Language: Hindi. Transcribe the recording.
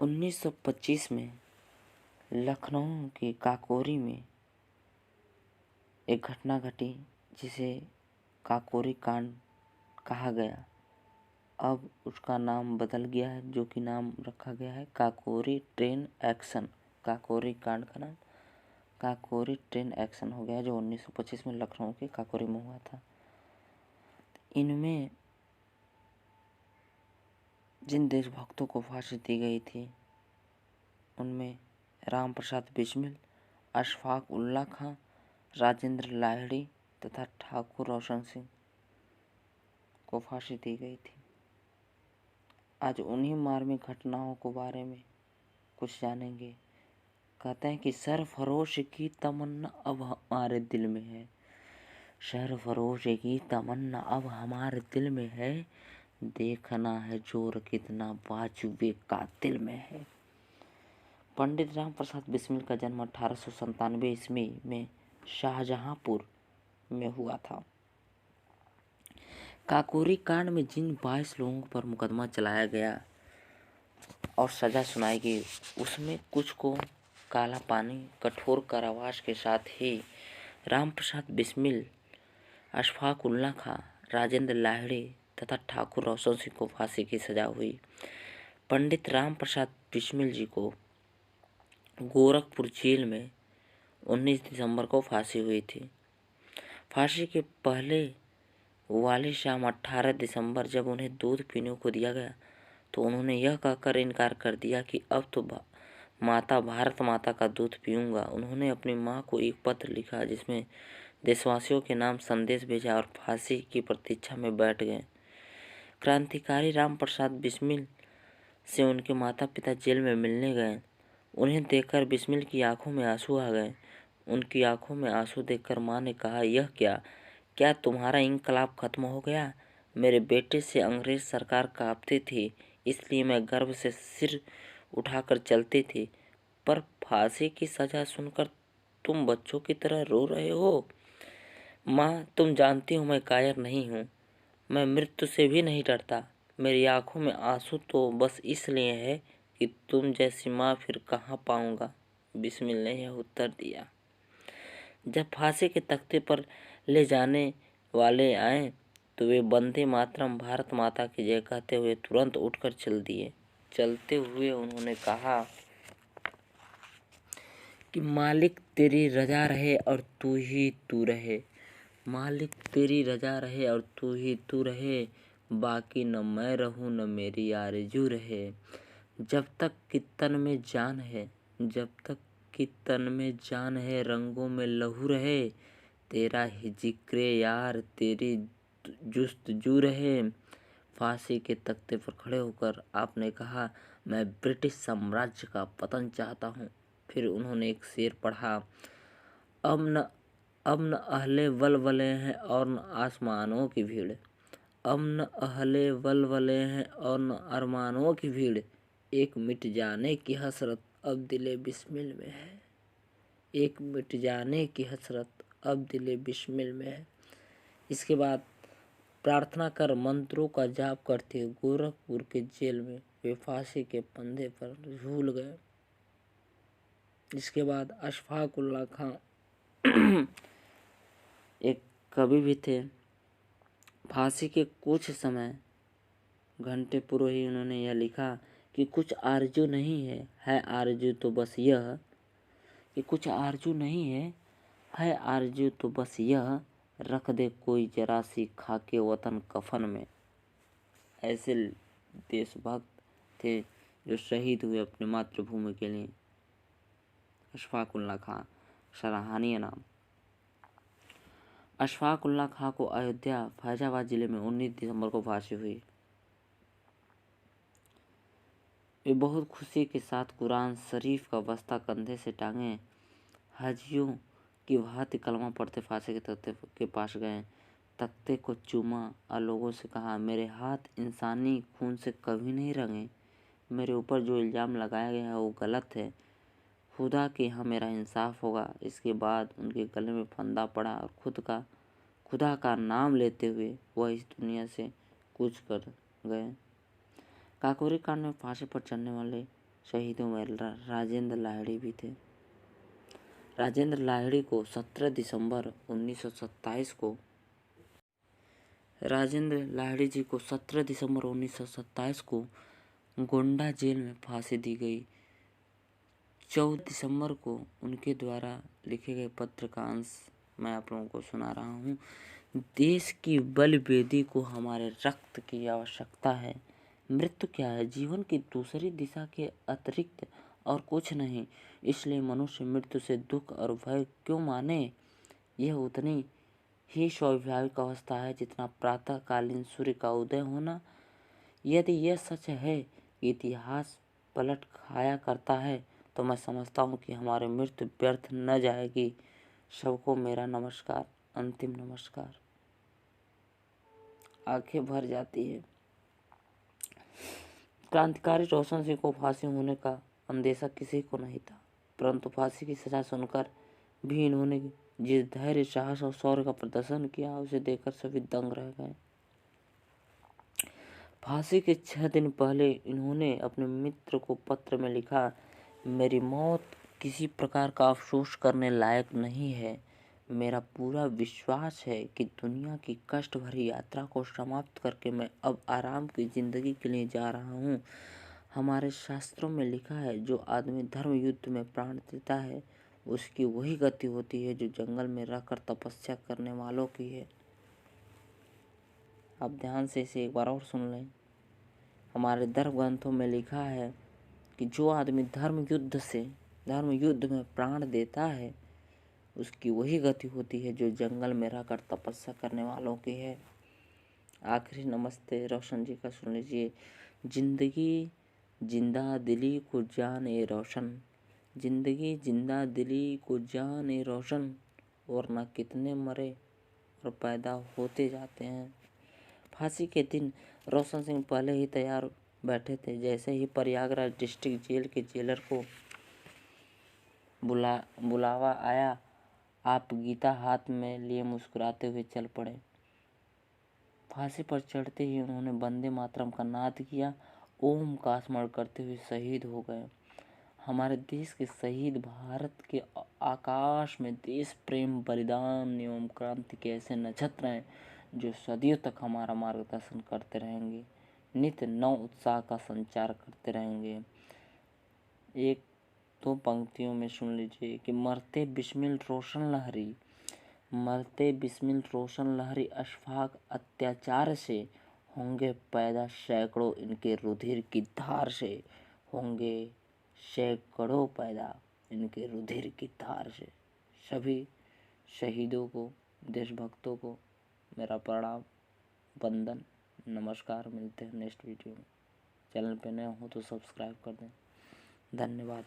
1925 में लखनऊ के काकोरी में एक घटना घटी जिसे काकोरी कांड कहा गया। अब उसका नाम बदल गया है, जो कि नाम रखा गया है काकोरी ट्रेन एक्शन। काकोरी कांड का नाम काकोरी ट्रेन एक्शन हो गया, जो 1925 में लखनऊ के काकोरी में हुआ था। इनमें जिन देशभक्तों को फांसी दी गई थी उनमें राम प्रसाद बिस्मिल, अशफाक उल्लाह खां, राजेंद्र लाहिड़ी तथा ठाकुर रोशन सिंह को फांसी दी गई थी। आज उन्हीं मार्मिक घटनाओं के बारे में कुछ जानेंगे। कहते हैं कि सरफरोश की तमन्ना अब हमारे दिल में है, सरफरोश की तमन्ना अब हमारे दिल में है, देखना है जोर कितना बाजुए कातिल में है। पंडित राम प्रसाद बिस्मिल का जन्म 1897 ईस्वी में शाहजहांपुर में हुआ था। काकोरी कांड में जिन 22 लोगों पर मुकदमा चलाया गया और सजा सुनाई गई, उसमें कुछ को काला पानी, कठोर कारावास के साथ ही राम प्रसाद बिस्मिल, अशफाक उल्लाह खां, राजेंद्र लाहिड़ी तथा ठाकुर रोशन सिंह को फांसी की सजा हुई। पंडित राम प्रसाद बिस्मिल जी को गोरखपुर जेल में 19 दिसंबर को फांसी हुई थी। फांसी के पहले वाले शाम 18 दिसंबर जब उन्हें दूध पीने को दिया गया तो उन्होंने यह कहकर इनकार कर दिया कि अब तो भारत माता का दूध पीऊंगा। उन्होंने अपनी मां को एक पत्र लिखा जिसमें देशवासियों के नाम संदेश भेजा और फांसी की प्रतीक्षा में बैठ गए। क्रांतिकारी राम प्रसाद बिस्मिल से उनके माता पिता जेल में मिलने गए। उन्हें देखकर बिस्मिल की आंखों में आंसू आ गए। उनकी आंखों में आंसू देखकर मां ने कहा, यह क्या तुम्हारा इंकलाब खत्म हो गया? मेरे बेटे से अंग्रेज सरकार कांपती थी, इसलिए मैं गर्व से सिर उठाकर चलती थी, पर फांसी की सजा सुनकर तुम बच्चों की तरह रो रहे हो। माँ, तुम जानती हो मैं कायर नहीं हूँ, मैं मृत्यु से भी नहीं डरता। मेरी आंखों में आंसू तो बस इसलिए है कि तुम जैसी माँ फिर कहाँ पाऊंगा। बिस्मिल ने यह उत्तर दिया। जब फांसी के तख्ते पर ले जाने वाले आए तो वे वंदे मातरम भारत माता की जय कहते हुए तुरंत उठकर चल दिए। चलते हुए उन्होंने कहा कि मालिक तेरी रजा रहे और तू ही तू रहे, मालिक तेरी रजा रहे और तू ही तू रहे, बाकी न मैं रहूं न मेरी आरज़ू रहे। जब तक कि तन में जान है, जब तक कि तन में जान है, रंगों में लहू रहे, तेरा ही जिक्र यार तेरी जुस्तजू रहे। फांसी के तख्ते पर खड़े होकर आपने कहा, मैं ब्रिटिश साम्राज्य का पतन चाहता हूँ। फिर उन्होंने एक शेर पढ़ा, अब न अहले वलवले हैं और न आसमानों की भीड़, अब न अहले वलवले हैं और न अरमानों की भीड़, एक मिट जाने की हसरत अब दिले बिस्मिल में है, एक मिट जाने की हसरत अब दिले बिस्मिल में है। इसके बाद प्रार्थना कर मंत्रों का जाप करते हुए गोरखपुर के जेल में वे फांसी के फंदे पर झूल गए। इसके बाद अशफाक उल्लाह खां एक कवि भी थे। फांसी के कुछ समय घंटे पूर्व ही उन्होंने यह लिखा कि कुछ आरजू नहीं है आरजू तो बस यह, कि कुछ आरजू नहीं है आरजू तो बस यह, रख दे कोई जरा सी खाके वतन कफन में। ऐसे देशभक्त थे जो शहीद हुए अपनी मातृभूमि के लिए। अशफाक उल्लाह खां, सराहनीय नाम। अशफाक उल्लाह खां को अयोध्या फैजाबाद जिले में 19 दिसंबर को फांसी हुई। वे बहुत खुशी के साथ कुरान शरीफ का बस्ता कंधे से टांगे हाजियों की भांति कलमा पढ़ते फांसी के तख्ते के पास गए। तख्ते को चूमा और लोगों से कहा, मेरे हाथ इंसानी खून से कभी नहीं रंगे, मेरे ऊपर जो इल्ज़ाम लगाया गया है वो गलत है, खुदा के यहाँ मेरा इंसाफ होगा। इसके बाद उनके गले में फंदा पड़ा और खुदा का नाम लेते हुए वह इस दुनिया से कूच कर गए। काकोरी कांड में फांसी पर चढ़ने वाले शहीदों में राजेंद्र लाहिड़ी भी थे। राजेंद्र लाहिड़ी को 17 दिसंबर 1927 को राजेंद्र लाहिड़ी जी को 17 दिसंबर 1927 को गोंडा जेल में फांसी दी गई। 14 दिसंबर को उनके द्वारा लिखे गए पत्र का अंश मैं आप लोगों को सुना रहा हूँ। देश की बलिवेदी को हमारे रक्त की आवश्यकता है। मृत्यु क्या है? जीवन की दूसरी दिशा के अतिरिक्त और कुछ नहीं। इसलिए मनुष्य मृत्यु से दुख और भय क्यों माने? यह उतनी ही स्वाभाविक अवस्था है जितना प्रातःकालीन सूर्य का उदय होना। यदि यह सच है कि इतिहास पलट खाया करता है, तो मैं समझता हूँ कि हमारी मृत्यु व्यर्थ न जाएगी। सबको मेरा नमस्कार, अंतिम नमस्कार। आंखें भर जाती है। क्रांतिकारी रोशन सिंह को फांसी होने का अंदेशा किसी को नहीं था, परंतु फांसी की सजा सुनकर भी इन्होंने जिस धैर्य, साहस और शौर्य का प्रदर्शन किया, उसे देखकर सभी दंग रह गए। फांसी के 6 दिन पहले इन्होंने अपने मित्र को पत्र में लिखा, मेरी मौत किसी प्रकार का अफसोस करने लायक नहीं है। मेरा पूरा विश्वास है कि दुनिया की कष्ट भरी यात्रा को समाप्त करके मैं अब आराम की जिंदगी के लिए जा रहा हूँ। हमारे शास्त्रों में लिखा है, जो आदमी धर्म युद्ध में प्राण देता है, उसकी वही गति होती है जो जंगल में रहकर तपस्या करने वालों की है। आप ध्यान से इसे एक बार और सुन लें। हमारे धर्म ग्रंथों में लिखा है कि जो आदमी धर्म युद्ध में प्राण देता है, उसकी वही गति होती है जो जंगल में रहकर तपस्या करने वालों की है। आखिरी नमस्ते रोशन जी का सुन लीजिए। जिंदगी जिंदा दिली को जाने रोशन, जिंदगी जिंदा दिली को जाने रोशन, और न कितने मरे और पैदा होते जाते हैं। फांसी के दिन रोशन सिंह पहले ही तैयार बैठे थे। जैसे ही प्रयागराज डिस्ट्रिक्ट जेल के जेलर को बुलावा आया, आप गीता हाथ में लिए मुस्कुराते हुए चल पड़े। फांसी पर चढ़ते ही उन्होंने वंदे मातरम का नाद किया। ओम का स्मरण करते हुए शहीद हो गए। हमारे देश के शहीद भारत के आकाश में देश प्रेम, बलिदान एवं क्रांति के ऐसे नक्षत्र हैं जो सदियों तक हमारा मार्गदर्शन करते रहेंगे, नित्य नव उत्साह का संचार करते रहेंगे। एक दो पंक्तियों में सुन लीजिए कि मरते बिस्मिल रोशन लहरी, मरते बिस्मिल रोशन लहरी, अशफाक अत्याचार से, होंगे पैदा सैकड़ों इनके रुधिर की धार से, होंगे सैकड़ों पैदा इनके रुधिर की धार से। सभी शहीदों को, देशभक्तों को मेरा प्रणाम, वंदन, नमस्कार। मिलते हैं नेक्स्ट वीडियो में। चैनल पे नए हो तो सब्सक्राइब कर दें। धन्यवाद।